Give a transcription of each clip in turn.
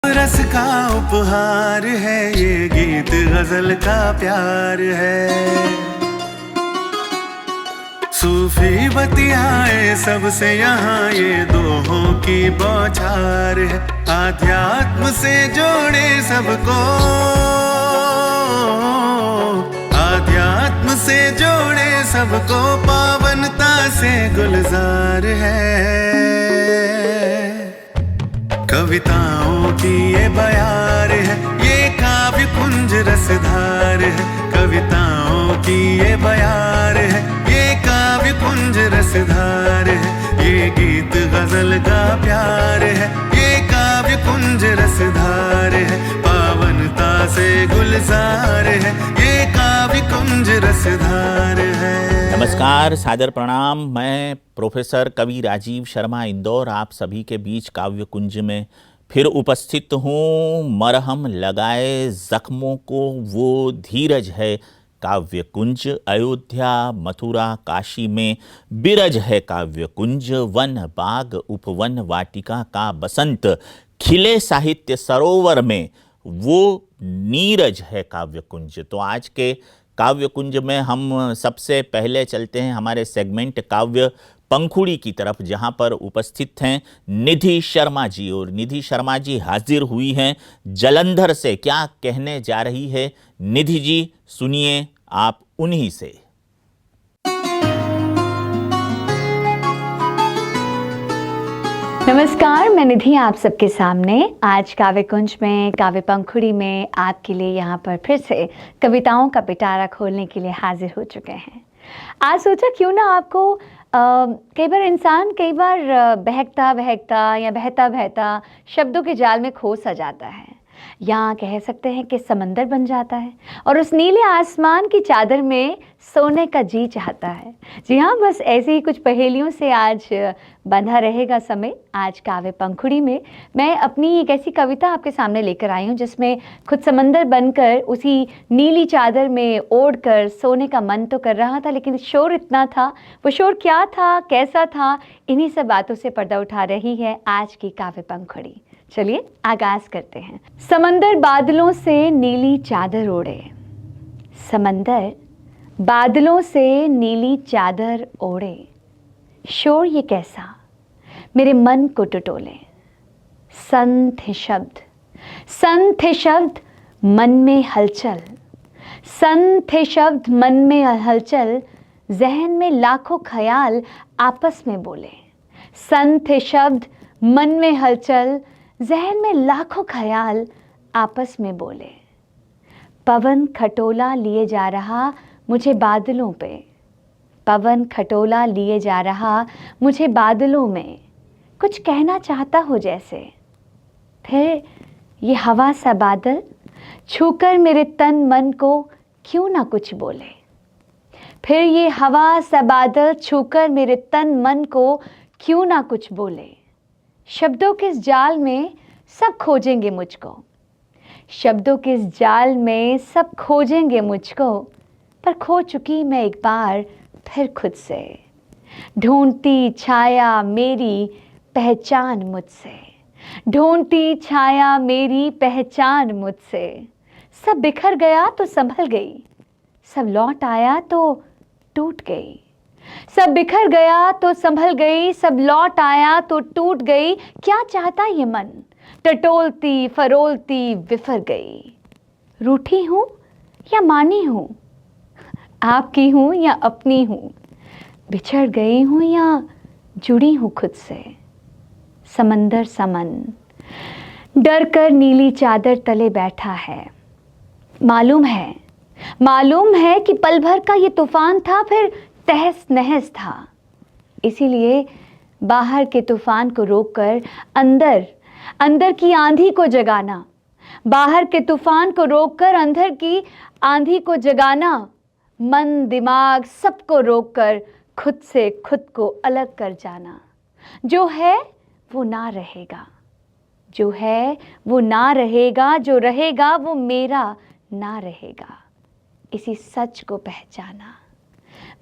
रस का उपहार है ये गीत, गजल का प्यार है। सूफी बतियाए सबसे यहाँ ये दोहों की बौछार है। आध्यात्म से जोड़े सबको, आध्यात्म से जोड़े सबको, पावनता से गुलजार है। कविताओं की ये बयार है, ये काव्य कुंज रसधार है। कविताओं की ये बयार है, ये काव्य कुंज रसधार है। ये गीत गजल का प्यार है, ये काव्य कुंज रसधार है। पावनता से गुलजार है, ये काव्य कुंज रसधार है। नमस्कार, सादर प्रणाम। मैं प्रोफेसर कवि राजीव शर्मा इंदौर आप सभी के बीच काव्य कुंज में फिर उपस्थित हूँ। मरहम लगाए जख्मों को वो धीरज है काव्य कुंज। अयोध्या मथुरा काशी में बिरज है काव्य कुंज। वन बाग उपवन वाटिका का बसंत, खिले साहित्य सरोवर में वो नीरज है काव्य कुंज। तो आज के काव्य कुंज में हम सबसे पहले चलते हैं हमारे सेगमेंट काव्य पंखुड़ी की तरफ, जहां पर उपस्थित हैं निधि शर्मा जी। और निधि शर्मा जी हाजिर हुई हैं जालंधर से। क्या कहने जा रही है निधि जी, सुनिए आप उन्हीं से। नमस्कार, मैं निधि आप सबके सामने आज काव्य कुंज में, काव्य पंखुड़ी में आपके लिए यहाँ पर फिर से कविताओं का पिटारा खोलने के लिए हाजिर हो चुके हैं। आज सोचा क्यों ना आपको कई बार बहकता बहकता या बहता बहता शब्दों के जाल में खो सा जाता है, या कह सकते हैं कि समंदर बन जाता है और उस नीले आसमान की चादर में सोने का जी चाहता है। जी हाँ, बस ऐसे ही कुछ पहेलियों से आज बंधा रहेगा समय। आज काव्य पंखुड़ी में मैं अपनी एक ऐसी कविता आपके सामने लेकर आई हूँ जिसमें खुद समंदर बनकर उसी नीली चादर में ओढ़कर सोने का मन तो कर रहा था, लेकिन शोर इतना था। वो शोर क्या था, कैसा था, इन्हीं सब बातों से पर्दा उठा रही है आज की काव्य पंखुड़ी। चलिए आगाज करते हैं। समंदर बादलों से नीली चादर ओढ़े, समंदर बादलों से नीली चादर ओढ़े। शोर ये कैसा मेरे मन को टटोले। संत है शब्द, संत है शब्द मन में हलचल, संत है शब्द मन में हलचल। जहन में लाखों ख्याल आपस में बोले। संत है शब्द मन में हलचल, जहन में लाखों ख्याल आपस में बोले। पवन खटोला लिए जा रहा मुझे बादलों पे, पवन खटोला लिए जा रहा मुझे बादलों में। कुछ कहना चाहता हो जैसे, फिर ये हवा सा बादल छूकर मेरे तन मन को क्यों ना कुछ बोले। फिर ये हवा सा बादल छूकर मेरे तन मन को क्यों ना कुछ बोले। शब्दों के इस जाल में सब खोजेंगे मुझको, शब्दों के इस जाल में सब खोजेंगे मुझको। पर खो चुकी मैं एक बार फिर खुद से, ढूंढती छाया मेरी पहचान मुझसे, ढूंढती छाया मेरी पहचान मुझसे। सब बिखर गया तो संभल गई, सब लौट आया तो टूट गई। सब बिखर गया तो संभल गई, सब लौट आया तो टूट गई। क्या चाहता ये मन, टटोलती फरोलती बिफर गई। रूठी हूँ या मानी हूँ, आपकी हूँ या अपनी हूँ, बिछड़ गई हूँ या जुड़ी हूँ खुद से। समंदर समन डर कर नीली चादर तले बैठा है। मालूम है कि पल भर का ये तूफान था, फिर तहस नहस था। इसीलिए बाहर के तूफान को रोककर अंदर की आंधी को जगाना, बाहर के तूफान को रोककर अंदर की आंधी को जगाना। मन दिमाग सबको रोककर खुद से खुद को अलग कर जाना। जो है वो ना रहेगा, जो है वो ना रहेगा, जो रहेगा वो मेरा ना रहेगा। इसी सच को पहचाना,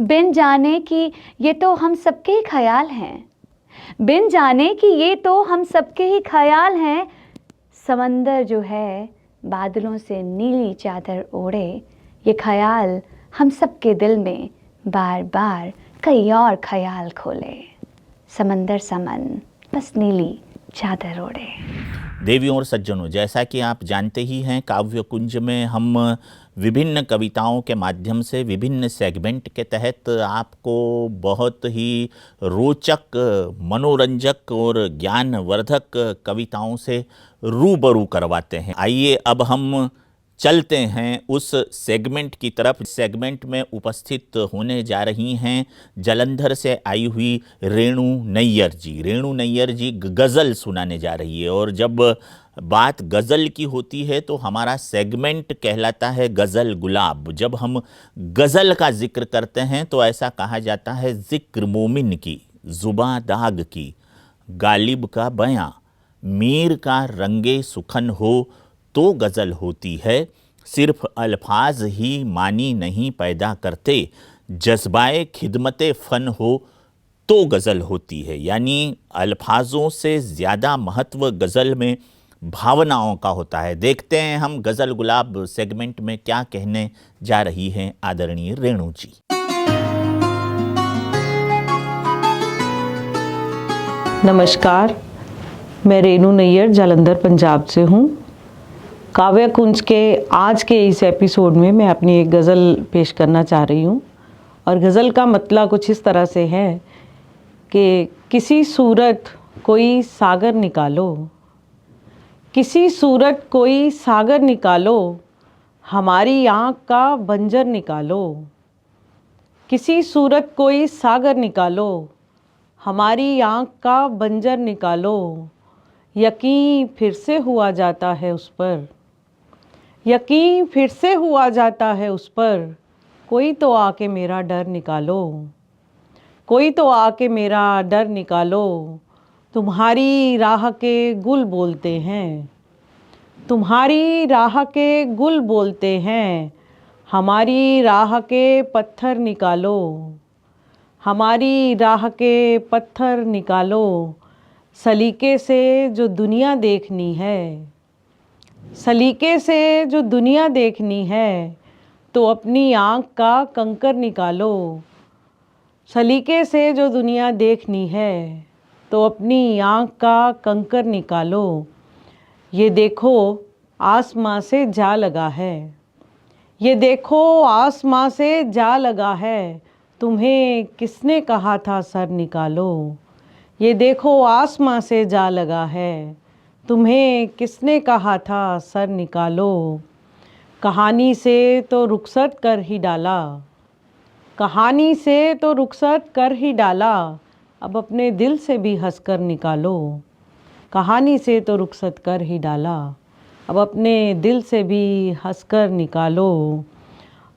बिन जाने कि ये तो हम सबके ही ख्याल हैं, बिन जाने कि ये तो हम सबके ही ख्याल हैं। समंदर जो है बादलों से नीली चादर ओढ़े, ये ख्याल हम सबके दिल में बार बार कई और ख्याल खोले। समंदर समन बस नीली चादर ओढ़े। देवियों और सज्जनों, जैसा कि आप जानते ही हैं, काव्य कुंज में हम विभिन्न कविताओं के माध्यम से विभिन्न सेगमेंट के तहत आपको बहुत ही रोचक, मनोरंजक और ज्ञानवर्धक कविताओं से रूबरू करवाते हैं। आइए अब हम चलते हैं उस सेगमेंट की तरफ। सेगमेंट में उपस्थित होने जा रही हैं जालंधर से आई हुई रेणु नैयर जी। रेणु नैयर जी गज़ल सुनाने जा रही है, और जब बात गज़ल की होती है तो हमारा सेगमेंट कहलाता है गज़ल गुलाब। जब हम गज़ल का जिक्र करते हैं तो ऐसा कहा जाता है, ज़िक्र मोमिन की ज़ुबां दाग की, गालिब का बयां, मीर का रंगे सुखन हो तो गज़ल होती है। सिर्फ अल्फाज ही मानी नहीं पैदा करते, जज्बाए खिदमते फ़न हो तो गज़ल होती है। यानी अल्फाजों से ज़्यादा महत्व गज़ल में भावनाओं का होता है। देखते हैं हम गज़ल गुलाब सेगमेंट में क्या कहने जा रही हैं आदरणीय रेणु जी। नमस्कार, मैं रेणु नैयर जालंधर पंजाब से हूँ। काव्य कुंज के आज के इस एपिसोड में मैं अपनी एक गज़ल पेश करना चाह रही हूँ, और गज़ल का मतलब कुछ इस तरह से है कि किसी सूरत कोई सागर निकालो, किसी सूरत कोई सागर निकालो, हमारी आँख का बंजर निकालो, किसी सूरत कोई सागर निकालो, हमारी आँख का बंजर निकालो, यकीन फिर से हुआ जाता है उस पर, यकीन फिर से हुआ जाता है उस पर, कोई तो आके मेरा डर निकालो, कोई तो आके मेरा डर निकालो, तुम्हारी राह के गुल बोलते हैं, तुम्हारी राह के गुल बोलते हैं, हमारी राह के पत्थर निकालो, हमारी राह के पत्थर निकालो, सलीके से जो दुनिया देखनी है, सलीके से जो दुनिया देखनी है, तो अपनी आँख का कंकर निकालो, सलीके से जो दुनिया देखनी है, तो अपनी आँख का कंकर निकालो, ये देखो आसमां से जा लगा है, ये देखो आसमां से जा लगा है, तुम्हें किसने कहा था सर निकालो, ये देखो आसमां से जा लगा है, तुम्हें किसने कहा था सर निकालो, कहानी से तो रुखसत कर ही डाला, कहानी से तो रुखसत कर ही डाला, अब अपने दिल से भी हंसकर निकालो, कहानी से तो रुखसत कर ही डाला, अब अपने दिल से भी हंसकर निकालो,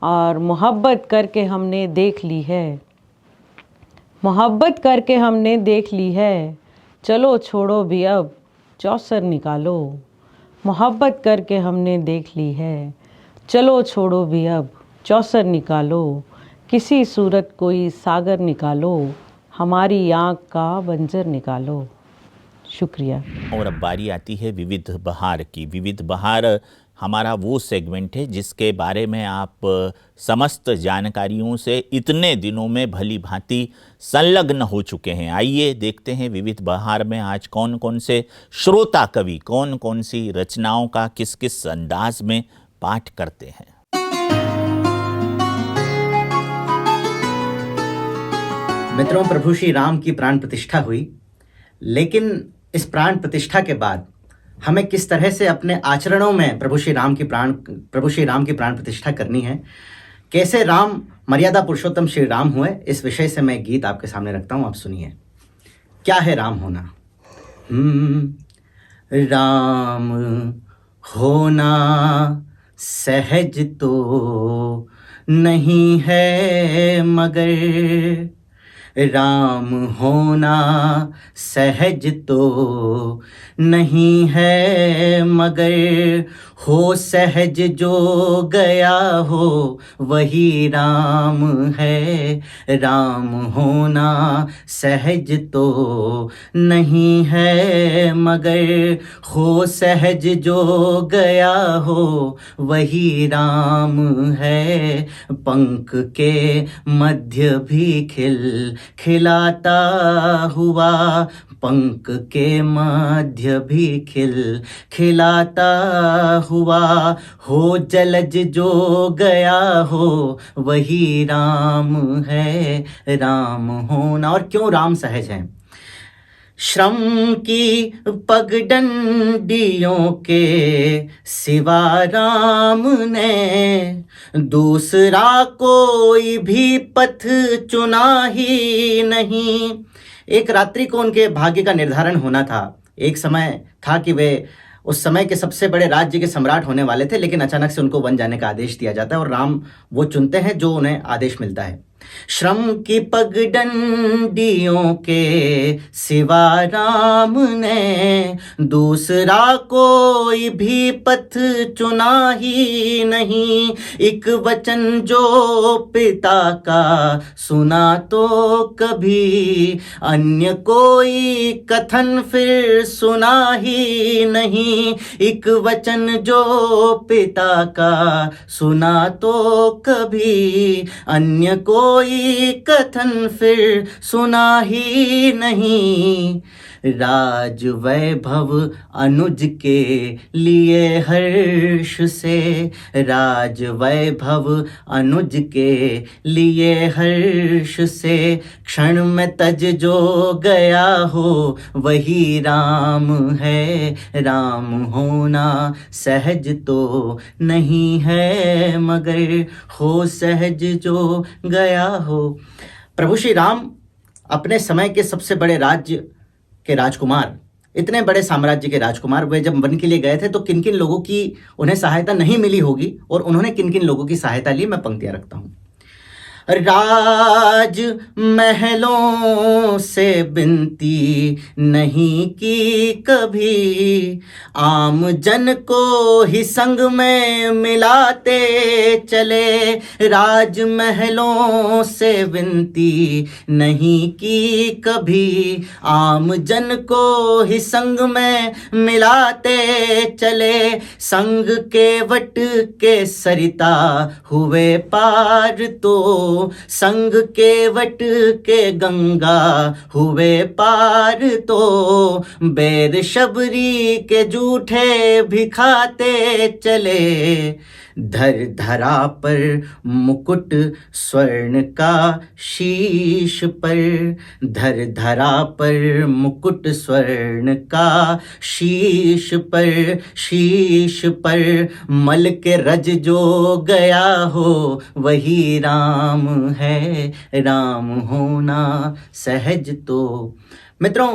और मोहब्बत करके हमने देख ली है, मोहब्बत करके हमने देख ली है, चलो छोड़ो भी अब चौसर निकालो, मोहब्बत करके हमने देख ली है, चलो छोड़ो भी अब चौसर निकालो, किसी सूरत कोई सागर निकालो, हमारी आँख का बंजर निकालो। शुक्रिया। और अब बारी आती है विविध बहार की। विविध बहार हमारा वो सेगमेंट है जिसके बारे में आप समस्त जानकारियों से इतने दिनों में भली भांति संलग्न हो चुके हैं। आइए देखते हैं विविध बहार में आज कौन कौन से श्रोता कवि कौन कौन सी रचनाओं का किस किस अंदाज में पाठ करते हैं। मित्रों, प्रभु श्री राम की प्राण प्रतिष्ठा हुई, लेकिन इस प्राण प्रतिष्ठा के बाद हमें किस तरह से अपने आचरणों में प्रभु श्री राम की प्राण प्रतिष्ठा करनी है, कैसे राम मर्यादा पुरुषोत्तम श्री राम हुए, इस विषय से मैं गीत आपके सामने रखता हूं। आप सुनिए। क्या है राम होना? राम होना सहज तो नहीं है, मगर राम होना सहज तो नहीं है, मगर हो सहज जो गया हो वही राम है। राम होना सहज तो नहीं है, मगर हो सहज जो गया हो वही राम है। पंख के मध्य भी खिलाता हुआ, पंख के मध्य भी खिलाता हुआ, हो जलज जो गया हो वही राम है। राम होना, और क्यों राम सहज है? श्रम की पगडंडियों के सिवा राम ने दूसरा कोई भी पथ चुना ही नहीं। एक रात्रि को उनके भाग्य का निर्धारण होना था। एक समय था कि वे उस समय के सबसे बड़े राज्य के सम्राट होने वाले थे, लेकिन अचानक से उनको वन जाने का आदेश दिया जाता है और राम वो चुनते हैं जो उन्हें आदेश मिलता है। श्रम की पगडंडियों के सिवा राम ने दूसरा कोई भी पथ चुना ही नहीं। एक वचन जो पिता का सुना तो कभी अन्य कोई कथन फिर सुना ही नहीं। एक वचन जो पिता का सुना तो कभी अन्य कोई कथन फिर सुना ही नहीं। राज वैभव अनुज के लिए हर्ष से, राज वैभव अनुज के लिए हर्ष से, क्षण में तज जो गया हो वही राम है। राम होना सहज तो नहीं है, मगर हो सहज जो गया हो। प्रभु श्री राम अपने समय के सबसे बड़े राज्य के राजकुमार, इतने बड़े साम्राज्य के राजकुमार, वे जब वन के लिए गए थे तो किन किन लोगों की उन्हें सहायता नहीं मिली होगी और उन्होंने किन किन लोगों की सहायता ली, मैं पंक्तियां रखता हूं। राज महलों से बिनती नहीं की कभी, आम जन को ही संग में मिलाते चले। राज महलों से विनती नहीं की कभी, आम जन को ही संग में मिलाते चले। संग के वट के सरिता हुए पार तो, संग के वट के गंगा हुए पार तो, बैर शबरी के जूठे भी खाते चले। धर धरा पर मुकुट स्वर्ण का शीश पर, धर धरा पर मुकुट स्वर्ण का शीश पर, शीश पर मल के रज जो गया हो वही राम है। राम होना सहज तो। मित्रों,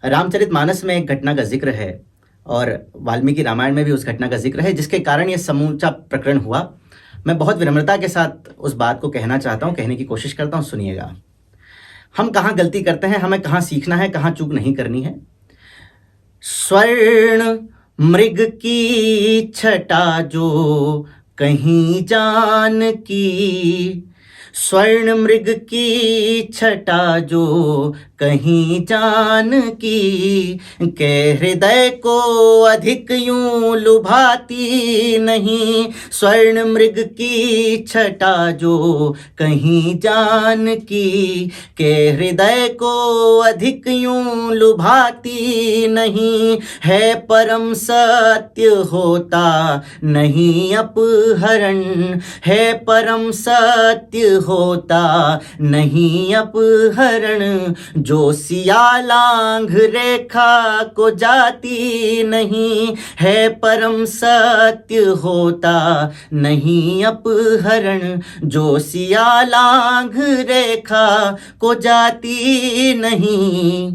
रामचरितमानस में एक घटना का जिक्र है और वाल्मीकि रामायण में भी उस घटना का जिक्र है जिसके कारण यह समूचा प्रकरण हुआ। मैं बहुत विनम्रता के साथ उस बात को कहना चाहता हूँ, कहने की कोशिश करता हूँ, सुनिएगा। हम कहाँ गलती करते हैं, हमें कहाँ सीखना है, कहाँ चूक नहीं करनी है। स्वर्ण मृग की छटा जो कहीं जान की, स्वर्ण मृग की छटा जो कहीं जान की, के हृदय को अधिक यूं लुभाती नहीं। स्वर्ण मृग की छटा जो कहीं जान की, के हृदय को अधिक यूं लुभाती नहीं। है परम सत्य होता नहीं अपहरण, है परम सत्य होता नहीं अपहरण, जो सिया लांघ रेखा को जाती नहीं। है परम सत्य होता नहीं अपहरण, जो सिया लांघ रेखा को जाती नहीं।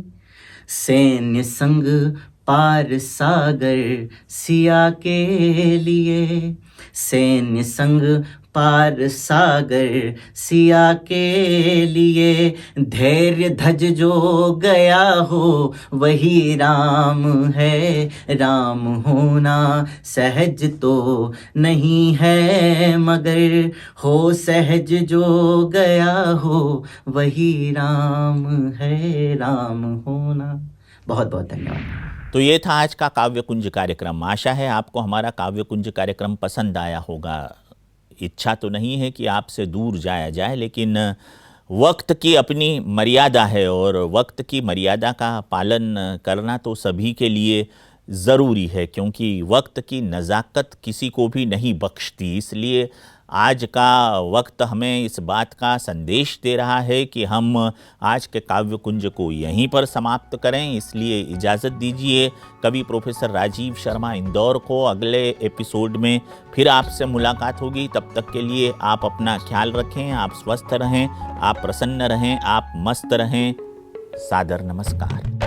सैन्य संग पार सागर सिया के लिए, सैन्य संग पार सागर सिया के लिए, धैर्य धज जो गया हो वही राम है, राम होना सहज तो नहीं है मगर, हो सहज जो गया हो वही राम है, राम होना। बहुत बहुत धन्यवाद। तो ये था आज का काव्य कुंज कार्यक्रम। आशा है आपको हमारा काव्य कुंज कार्यक्रम पसंद आया होगा। इच्छा तो नहीं है कि आपसे दूर जाया जाए, लेकिन वक्त की अपनी मर्यादा है और वक्त की मर्यादा का पालन करना तो सभी के लिए ज़रूरी है, क्योंकि वक्त की नज़ाकत किसी को भी नहीं बख्शती। इसलिए आज का वक्त हमें इस बात का संदेश दे रहा है कि हम आज के काव्य कुंज को यहीं पर समाप्त करें। इसलिए इजाज़त दीजिए कवि प्रोफेसर राजीव शर्मा इंदौर को। अगले एपिसोड में फिर आपसे मुलाकात होगी। तब तक के लिए आप अपना ख्याल रखें, आप स्वस्थ रहें, आप प्रसन्न रहें, आप मस्त रहें। सादर नमस्कार।